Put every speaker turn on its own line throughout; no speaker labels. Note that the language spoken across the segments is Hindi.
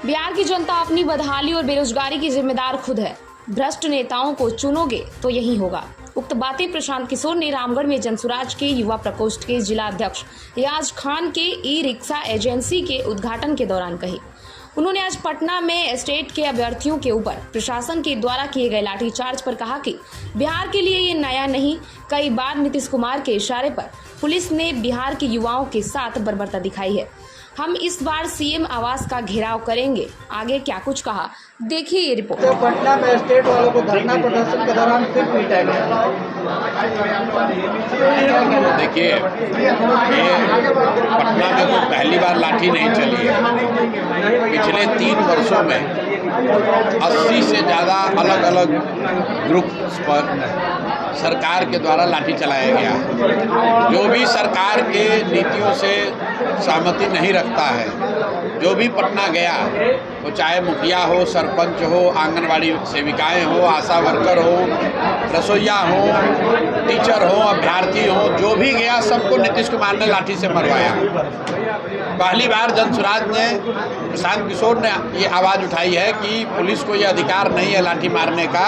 बिहार की जनता अपनी बदहाली और बेरोजगारी की जिम्मेदार खुद है। भ्रष्ट नेताओं को चुनोगे तो यही होगा। उक्त बातें प्रशांत किशोर ने रामगढ़ में जनसुराज के युवा प्रकोष्ठ के जिला अध्यक्ष रियाज खान के ई रिक्शा एजेंसी के उद्घाटन के दौरान कही। उन्होंने आज पटना में एस्टेट के अभ्यर्थियों के ऊपर प्रशासन के द्वारा किए गए लाठीचार्ज पर कहा कि बिहार के लिए ये नया नहीं, कई बार नीतीश कुमार के इशारे पर पुलिस ने बिहार के युवाओं के साथ बर्बरता दिखाई है। हम इस बार सीएम आवास का घेराव करेंगे। आगे क्या कुछ कहा, देखिए ये रिपोर्ट।
तो पटना में स्टेट वालों को धरना प्रदर्शन के दौरान फिर पीटा गया।
देखिए, ये पटना में कोई पहली बार लाठी नहीं चली है। पिछले 3 वर्षों में 80 से ज़्यादा अलग अलग ग्रुप पर सरकार के द्वारा लाठी चलाया गया। जो भी सरकार के नीतियों से सहमति नहीं रखता है, जो भी पटना गया, वो चाहे मुखिया हो, सरपंच हो, आंगनवाड़ी सेविकाएं हो, आशा वर्कर हो, रसोइया हो, टीचर हो, अभ्यर्थी हो, जो भी गया सबको नीतीश कुमार ने लाठी से मरवाया। पहली बार जनसुराज ने, प्रशांत किशोर ने ये आवाज़ उठाई है कि पुलिस को ये अधिकार नहीं है लाठी मारने का।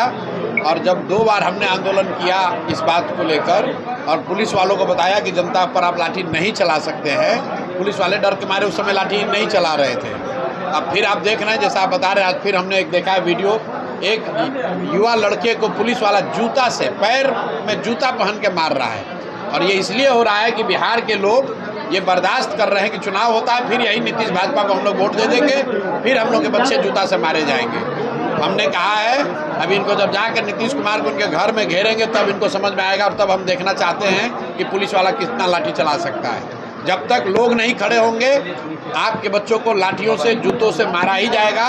और जब 2 बार हमने आंदोलन किया इस बात को लेकर और पुलिस वालों को बताया कि जनता पर आप लाठी नहीं चला सकते हैं, पुलिस वाले डर के मारे उस समय लाठी नहीं चला रहे थे। अब फिर आप देख रहे हैं, जैसा आप बता रहे हैं, आज फिर हमने एक देखा है वीडियो, एक युवा लड़के को पुलिस वाला जूता से, पैर में जूता पहन के मार रहा है। और ये इसलिए हो रहा है कि बिहार के लोग ये बर्दाश्त कर रहे हैं कि चुनाव होता है, फिर यही नीतीश भाजपा को हम लोग वोट दे देंगे, फिर हम लोग के बच्चे जूता से मारे जाएंगे। हमने कहा है अभी इनको जब जाकर नीतीश कुमार को उनके घर में घेरेंगे तब इनको समझ में आएगा, और तब हम देखना चाहते हैं कि पुलिस वाला कितना लाठी चला सकता है। जब तक लोग नहीं खड़े होंगे, आपके बच्चों को लाठियों से, जूतों से मारा ही जाएगा।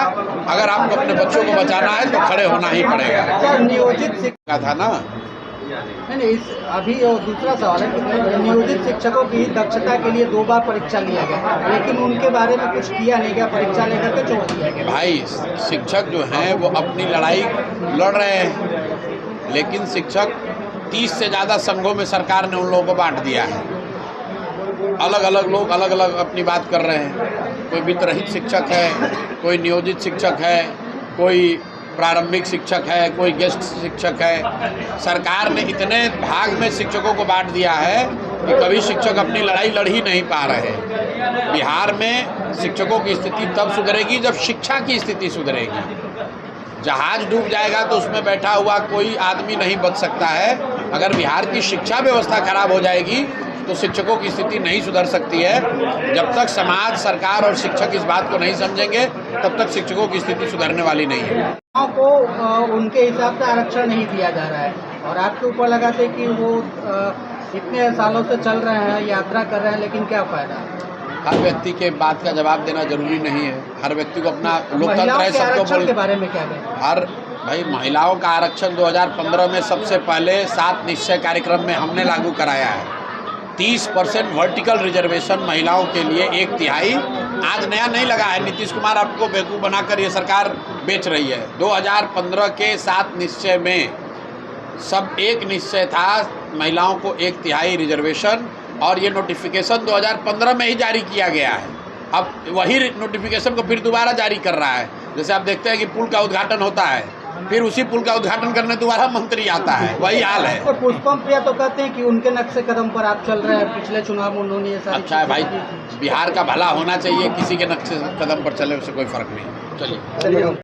अगर आपको अपने बच्चों को बचाना है तो खड़े होना ही पड़ेगा।
नियोजित शिक्षक
था ना,
नहीं, अभी और दूसरा सवाल है कि नियोजित शिक्षकों की दक्षता के लिए 2 बार परीक्षा लिया गया, लेकिन उनके बारे में कुछ किया नहीं गया, परीक्षा लेकर के छोड़ दिया गया।
भाई, शिक्षक जो हैं वो अपनी लड़ाई लड़ रहे हैं, लेकिन शिक्षक 30 से ज़्यादा संघों में सरकार ने उन लोगों को बांट दिया है। अलग अलग लोग अलग अलग अपनी बात कर रहे हैं। कोई वित्त रहित शिक्षक है, कोई नियोजित शिक्षक है, कोई प्रारंभिक शिक्षक है, कोई गेस्ट शिक्षक है। सरकार ने इतने भाग में शिक्षकों को बांट दिया है कि कभी शिक्षक अपनी लड़ाई लड़ ही नहीं पा रहे। बिहार में शिक्षकों की स्थिति तब सुधरेगी जब शिक्षा की स्थिति सुधरेगी। जहाज डूब जाएगा तो उसमें बैठा हुआ कोई आदमी नहीं बच सकता है। अगर बिहार की शिक्षा व्यवस्था खराब हो जाएगी तो शिक्षकों की स्थिति नहीं सुधर सकती है। जब तक समाज, सरकार और शिक्षक इस बात को नहीं समझेंगे, तब तक शिक्षकों की स्थिति सुधरने वाली नहीं है।
को उनके हिसाब से आरक्षण नहीं दिया जा रहा है और आपके ऊपर लगाते कि वो इतने सालों से चल रहे हैं, यात्रा कर रहे हैं, लेकिन क्या फायदा?
हर व्यक्ति के बात का जवाब देना जरूरी नहीं है। हर व्यक्ति को अपना लोकतंत्र है, सबको बोल
के बारे में क्या कहें?
हर भाई, महिलाओं का आरक्षण 2015 में सबसे पहले 7 निश्चय कार्यक्रम में हमने लागू कराया है। 30% वर्टिकल रिजर्वेशन महिलाओं के लिए, 1/3 आज नया नहीं लगा है। नीतीश कुमार आपको बेवकूफ़ बनाकर ये सरकार बेच रही है। 2015 के 7 निश्चय में सब एक निश्चय था, महिलाओं को 1/3 रिजर्वेशन, और ये नोटिफिकेशन 2015 में ही जारी किया गया है। अब वही नोटिफिकेशन को फिर दोबारा जारी कर रहा है। जैसे आप देखते हैं कि पुल का उद्घाटन होता है, फिर उसी पुल का उद्घाटन करने दोबारा मंत्री आता है, वही हाल है।
तो पुष्पम प्रिया तो कहते हैं कि उनके नक्शे कदम पर आप चल रहे हैं। पिछले चुनाव में उन्होंने ये सारी
अच्छा है भाई, बिहार का भला होना चाहिए, किसी के नक्शे कदम पर चले उससे कोई फर्क नहीं। चलिए।